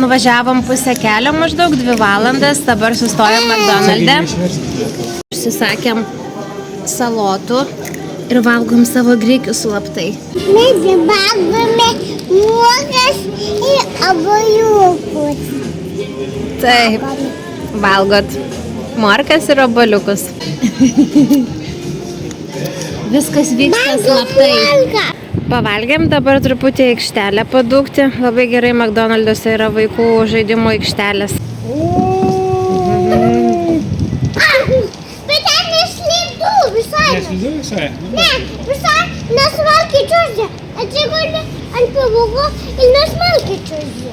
nuvažiavom pusę kelio, maždaug 2 valandas, dabar sustojom McDonald'e. Užsisakėm salotų ir valgom savo grikius slaptai. Mes valgome uogas ir obuoliukus. Taip, valgot morkas ir obuoliukus. Viskas vyksta slaptai. Pavalgėm, dabar truputį aikštelę padūkti. Labai gerai McDonald'uose yra vaikų žaidimo aikštelės. Bet ten neslidu visai. Neslidu visai? Ne, visai nesmarkiai čiuožė. Atsigulė ant pavūgo ir nesmarkiai čiuožė.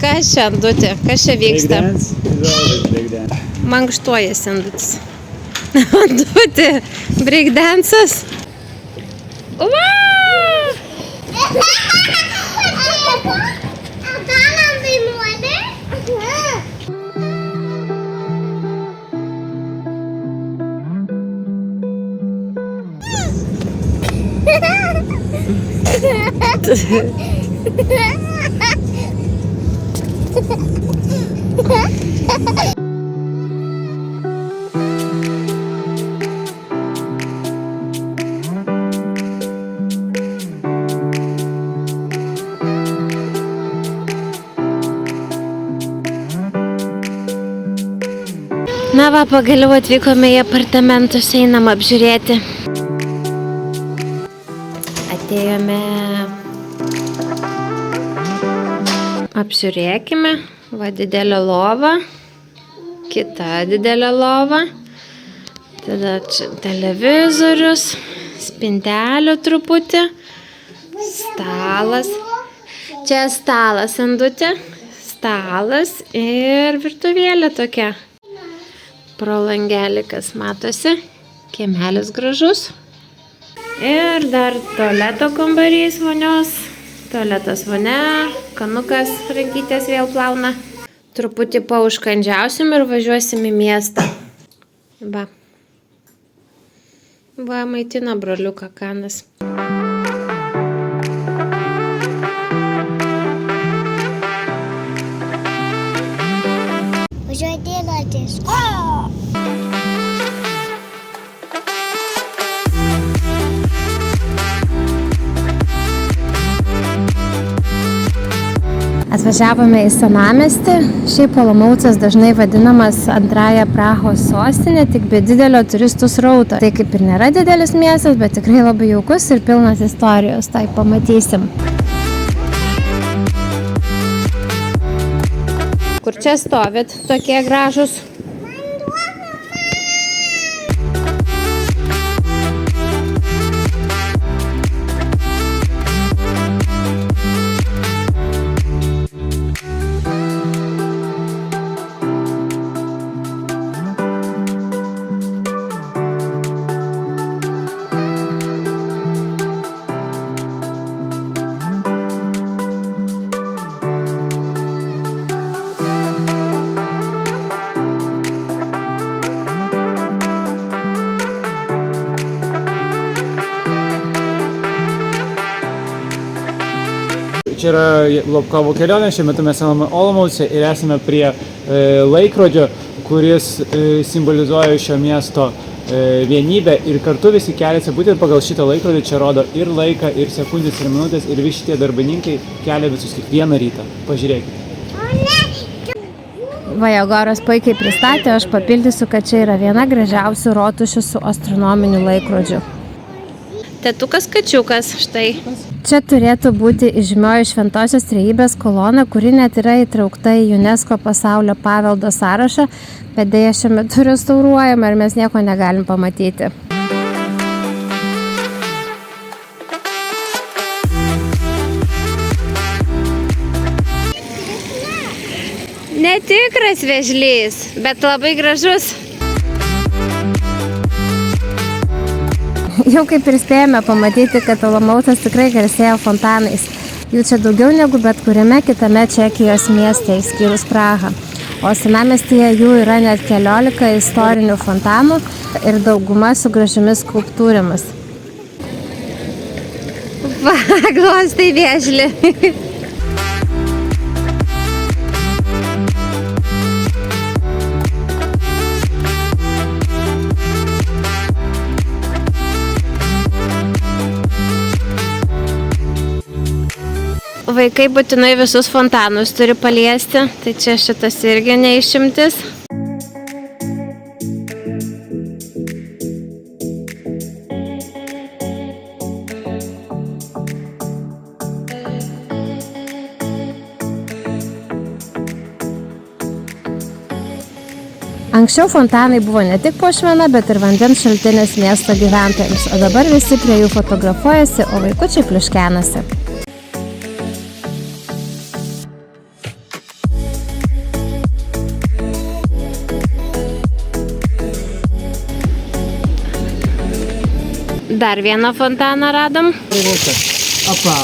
Kas čia, Andutė? Kas čia vyksta? Breakdance. Mankštuojasi Andutis. Andutė, breakdance'as. Galam dainuoti? Na va, pagaliau atvykome į apartamentus, einam apžiūrėti. Atėjome. Apžiūrėkime. Va, didelė lova. Kita didelė lova. Tada čia televizorius. Spintelio truputį. Stalas. Čia stalas, Andutė. Stalas ir virtuvėlė tokia. Pro langelį, kas matosi, kiemelis gražus. Ir dar tualeto kambarys vonios, tualetas vonia, kanukas, rankytės vėl plauna. Truputį paužkandžiausim ir važiuosim į miestą. Va, maitina broliuką Kanas. Važiuoju dėlotės. Atvažiavome į senamiestį. Šiaip Olomoucas dažnai vadinamas antrąja Prahos sostinė, tik be didelio turistų srauto. Tai kaip ir nėra didelis miestas, bet tikrai labai jaukus ir pilnas istorijos. Tai pamatysim. Kur čia stovit tokie gražus? Čia yra Lobkovo kelionė, šiuo metu mes esame Olomouce ir esame prie laikrodžio, kuris simbolizuoja šio miesto vienybę ir kartu visi keliasi būtent pagal šitą laikrodį, čia rodo ir laiką, ir sekundės, ir minutės ir visi šitie darbininkai kelia visus kiekvieną rytą. Pažiūrėkite. Vajagoras puikiai pristatė, aš papildysiu, kad čia yra viena gražiausių rotušių su astronominiu laikrodžiu. Tetukas kačiukas, štai. Čia turėtų būti įžymioji Šventosios Trejybės kolona, kuri net yra įtraukta į UNESCO pasaulio paveldo sąrašą, bet deja šiuo metu restauruojama ir mes nieko negalim pamatyti. Netikras vėžlys, bet labai gražus. Jau kaip ir spėjome pamatyti, kad Olomoucas tikrai garsėja fontanais. Jų čia daugiau negu bet kuriame kitame Čekijos mieste, išskyrus Prahą. O senamiestyje jų yra net 14 istorinių fontanų ir dauguma su gražiomis skulptūromis. Glostai vėžlį. Vaikai būtinai visus fontanus turi paliesti, tai čia šitas irgi neišimtis. Anksčiau fontanai buvo ne tik puošmena, bet ir vandens šaltinis miesto gyventojams, o dabar visi prie jų fotografuojasi, o vaikučiai pliuškenasi. Dar vieną fontaną radom. Opa.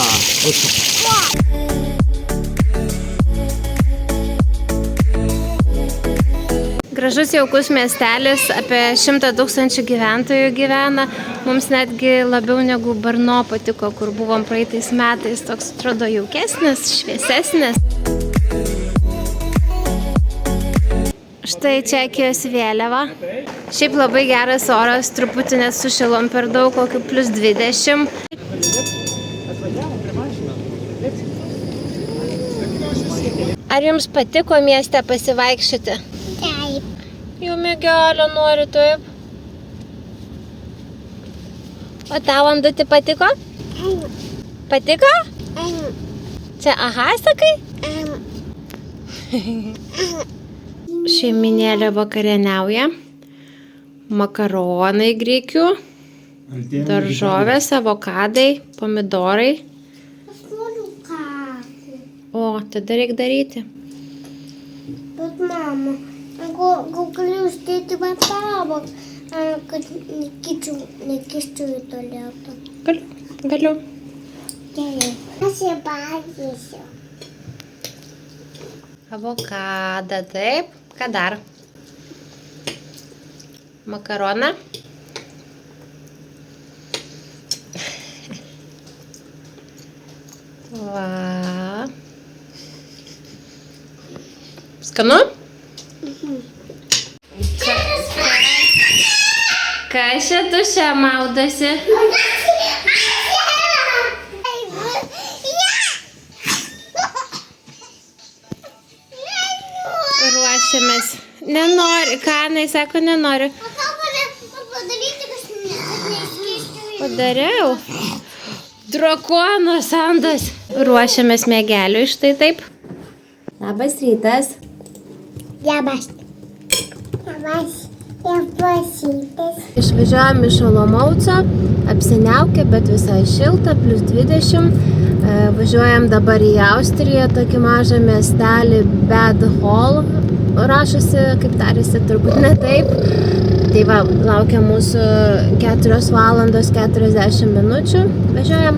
Gražus jaukus miestelis, apie 100 000 gyventojų gyvena. Mums netgi labiau negu Brno patiko, kur buvom praeitais metais. Toks atrodo jaukesnis, šviesesnis. Štai Čekijos vėliava. Šiaip labai geras oras, truputį net sušilom per daug, kokiu +20. Ar jums patiko mieste pasivaikščioti? Taip. Jau mėgelio nori, taip. O tau, Anduti, patiko? Patiko? Čia aha, sakai? Šeiminėlė vakarieniauja. Makaronai grikių, daržovės, avokadai, pomidorai. Aš noriu kakų. O, tada reikia daryti. Bet mama, gal galiu uždėti vatavą, kad nekiščiau į tualetą. Galiu. Gerai. Aš ją valgysiu. Avokadą, taip. Ką dar? Makaroną. Va. Skanu? Kas čia tu čia maudasi? Ruošiamės. Nenori. Kanai sako, nenori. O ką padaryti, kad neskiščiau į... Padariau. Drakono sandas. Ruošiamės mėgeliui, štai taip. Labas rytas. Labas. Labas. Labas. Išvažiuojam iš Olomouco, apsiniaukę, bet visai šilta, +20. Važiuojam dabar į Austriją, tokį mažą miestelį Bad Hall. Rašosi, kaip tarėsi, turbūt ne taip. Tai va, laukia mūsų 4 valandos 40 minučių. Važiuojam.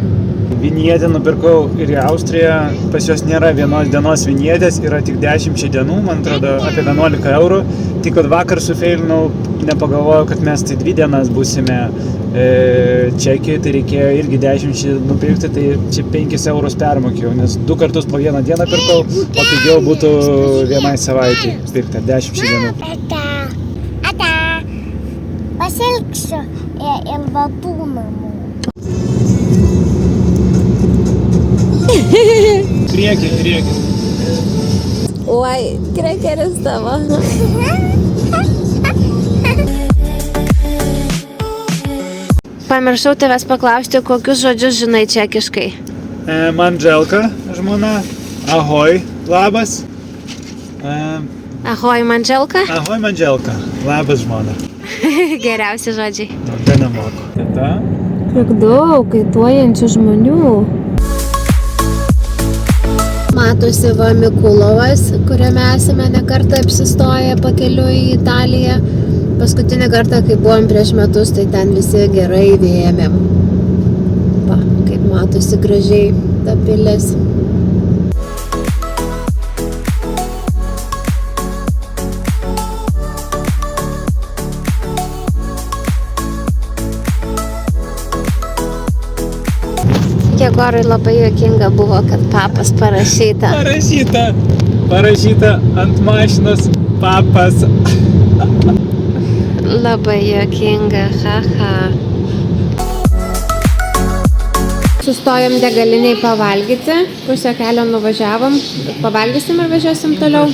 Vinietę nupirkau ir į Austriją. Pas jos nėra vienos dienos vinietės, yra tik 10 dienų, man atrodo, apie 11 eurų. Tik kad vakar sufeilinau, nepagalvojau, kad mes tai 2 dienas būsime Čekijoje, tai reikėjo irgi 10 nupirkti, tai čia 5 eurus permokėjau, nes 2 kartus po 1 dieną pirkau, o pigiau būtų vienai savaitei pirkti 10 dienų. Ata. Pasilgsiu ir baltų namų. Priekį. Oi, krekeris tavo. Pamiršau tavęs paklausti, kokius žodžius žinai čekiškai. Mandželka, žmona. Ahoj, labas. Ahoj, Mandželka. Ahoj, Mandželka. Labas, žmona. Geriausi žodžiai. Tai nemoku. Teta. Kiek daug kaituojančių žmonių. Matosi va Mikulovas, kuriame esame ne kartą apsistoję pakeliui į Italiją. Paskutinį kartą, kai buvom prieš metus, tai ten visi gerai vėjėmėm. Va, kaip matosi gražiai ta pilis. Kiek Egorui labai juokinga buvo, kad papas parašyta. Parašyta ant mašinos papas. Labai juokinga, haha. Sustojom degaliniai pavalgyti, pusę kelio nuvažiavom, pavalgysim ir važiuosim toliau.